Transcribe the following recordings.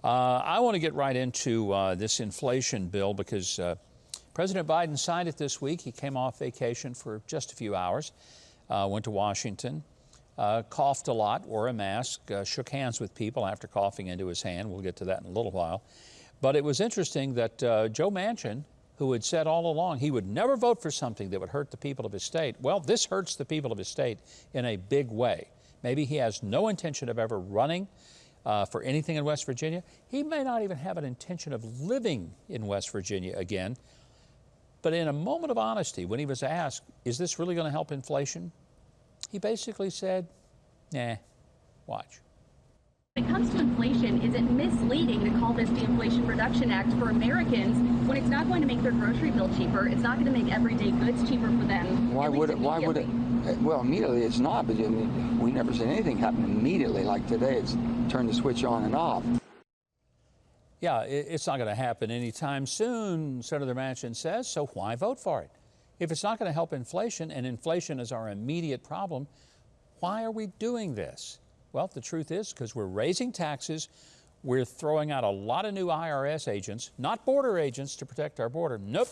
I want to get right into this inflation bill because President Biden signed it this week. He came off vacation for just a few hours, went to Washington, coughed a lot, wore a mask, shook hands with people after coughing into his hand. We'll get to that in a little while. But it was interesting that Joe Manchin, who had said all along he would never vote for something that would hurt the people of his state, well, this hurts the people of his state in a big way. Maybe he has no intention of ever running for anything in West Virginia. He may not even have an intention of living in West Virginia again. But in a moment of honesty, when he was asked, is this really going to help inflation? He basically said, nah, watch. When it comes to inflation, is it misleading to call this the Inflation Reduction Act for Americans when it's not going to make their grocery bill cheaper? It's not going to make everyday goods cheaper for them. Why would it? Well, immediately it's not, but I mean, we never seen anything happen immediately like today. It's turn the switch on and off. Yeah, it's not going to happen anytime soon, Senator Manchin says, so why vote for it? If it's not going to help inflation, and inflation is our immediate problem, why are we doing this? Well, the truth is because we're raising taxes, we're throwing out a lot of new IRS agents, not border agents to protect our border. Nope.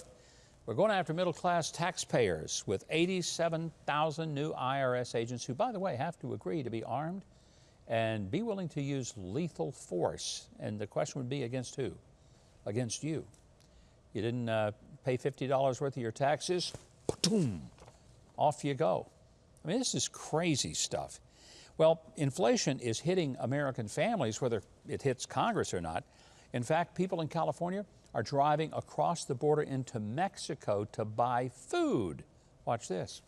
We're going after middle-class taxpayers with 87,000 new IRS agents who, by the way, have to agree to be armed and be willing to use lethal force. And the question would be against who? Against you. You didn't pay $50 worth of your taxes, boom, off you go. I mean, this is crazy stuff. Well, inflation is hitting American families, whether it hits Congress or not. In fact, people in California are driving across the border into Mexico to buy food. Watch this.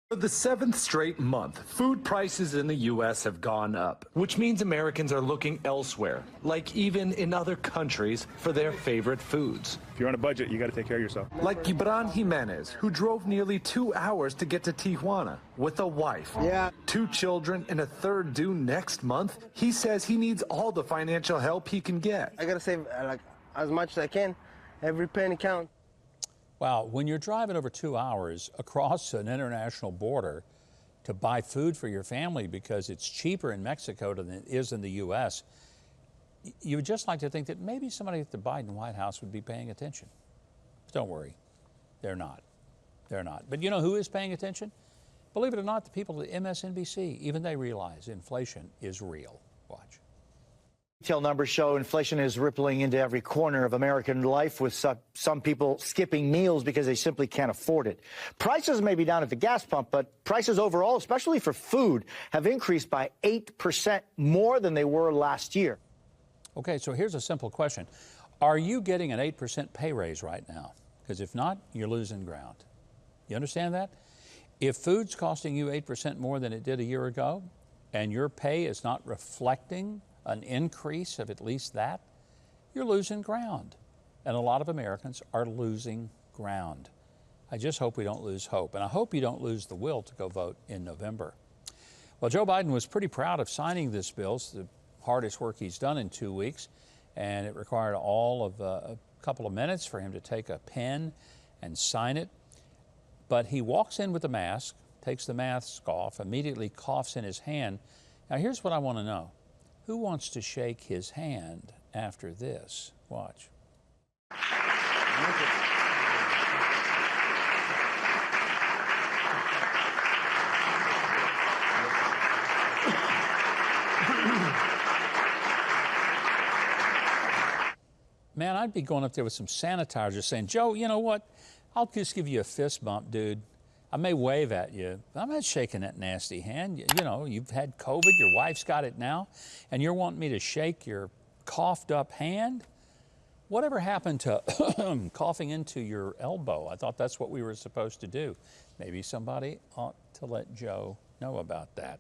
For the 7th straight month, food prices in the U.S. have gone up, which means Americans are looking elsewhere, like even in other countries, for their favorite foods. If you're on a budget, you got to take care of yourself. Like Gibran Jimenez, who drove nearly 2 hours to get to Tijuana with a wife, 2 children, and a third due next month. He says he needs all the financial help he can get. I got to save like as much as I can. Every penny counts. Wow, when you're driving over 2 hours across an international border to buy food for your family because it's cheaper in Mexico than it is in the U.S., you would just like to think that maybe somebody at the Biden White House would be paying attention. But don't worry, they're not. They're not. But you know who is paying attention? Believe it or not, the people at MSNBC, even they realize inflation is real. Watch. Retail numbers show inflation is rippling into every corner of American life, with some people skipping meals because they simply can't afford it. Prices may be down at the gas pump, but prices overall, especially for food, have increased by 8% more than they were last year. Okay, so here's a simple question. Are you getting an 8% pay raise right now? Because if not, you're losing ground. You understand that? If food's costing you 8% more than it did a year ago, and your pay is not reflecting an increase of at least that, you're losing ground. And a lot of Americans are losing ground. I just hope we don't lose hope. And I hope you don't lose the will to go vote in November. Well, Joe Biden was pretty proud of signing this bill. It's the hardest work he's done in 2 weeks. And it required all of a couple of minutes for him to take a pen and sign it. But he walks in with the mask, takes the mask off, immediately coughs in his hand. Now, here's what I want to know. Who wants to shake his hand after this? Watch. Man, I'd be going up there with some sanitizer saying, Joe, you know what? I'll just give you a fist bump, dude. I may wave at you, but I'm not shaking that nasty hand. You know, you've had COVID, your wife's got it now, and you're wanting me to shake your coughed up hand? Whatever happened to coughing into your elbow? I thought that's what we were supposed to do. Maybe somebody ought to let Joe know about that.